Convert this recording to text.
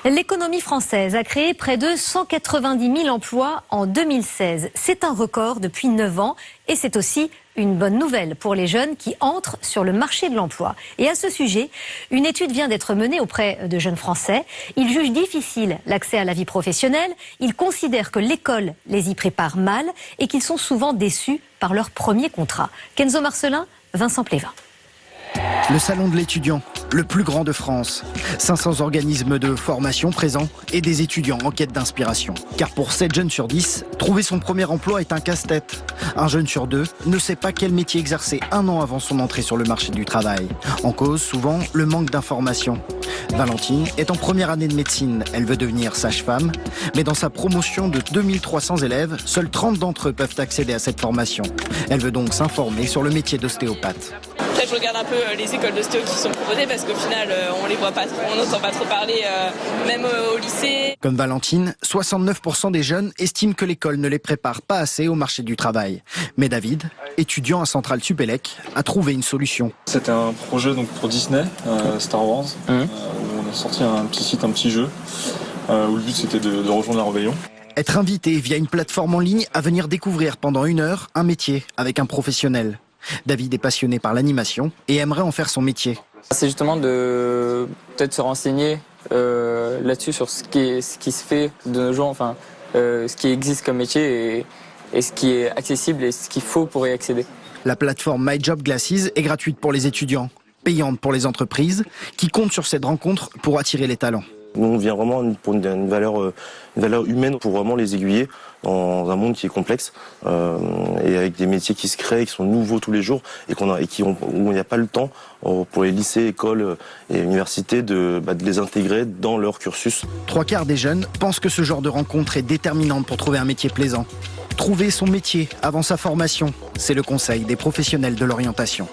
L'économie française a créé près de 190 000 emplois en 2016. C'est un record depuis 9 ans et c'est aussi une bonne nouvelle pour les jeunes qui entrent sur le marché de l'emploi. Et à ce sujet, une étude vient d'être menée auprès de jeunes Français. Ils jugent difficile l'accès à la vie professionnelle. Ils considèrent que l'école les y prépare mal et qu'ils sont souvent déçus par leur premier contrat. Kenzo Marcelin, Vincent Plévin. Le salon de l'étudiant, le plus grand de France. 500 organismes de formation présents et des étudiants en quête d'inspiration. Car pour 7 jeunes sur 10, trouver son premier emploi est un casse-tête. Un jeune sur 2 ne sait pas quel métier exercer 1 an avant son entrée sur le marché du travail. En cause, souvent, le manque d'information. Valentine est en première année de médecine. Elle veut devenir sage-femme. Mais dans sa promotion de 2300 élèves, seuls 30 d'entre eux peuvent accéder à cette formation. Elle veut donc s'informer sur le métier d'ostéopathe. Là, je regarde un peu les écoles d'ostéo qui sont proposées parce qu'au final, on les voit pas trop, on n'entend pas trop parler, même au lycée. Comme Valentine, 69% des jeunes estiment que l'école ne les prépare pas assez au marché du travail. Mais David, étudiant à Centrale Supélec, a trouvé une solution. C'était un projet donc pour Disney, Star Wars, où on a sorti un petit site, un petit jeu, où le but c'était de rejoindre la rébellion. Être invité via une plateforme en ligne à venir découvrir pendant 1 heure un métier avec un professionnel. David est passionné par l'animation et aimerait en faire son métier. C'est justement de peut-être se renseigner là-dessus sur ce qui se fait de nos jours, enfin ce qui existe comme métier et ce qui est accessible et ce qu'il faut pour y accéder. La plateforme My Job Glasses est gratuite pour les étudiants, payante pour les entreprises qui comptent sur cette rencontre pour attirer les talents. Nous, on vient vraiment pour une valeur humaine pour vraiment les aiguiller dans un monde qui est complexe et avec des métiers qui se créent, qui sont nouveaux tous les jours et où il n'y a pas le temps pour les lycées, écoles et universités de les intégrer dans leur cursus. 3/4 des jeunes pensent que ce genre de rencontre est déterminante pour trouver un métier plaisant. Trouver son métier avant sa formation, c'est le conseil des professionnels de l'orientation.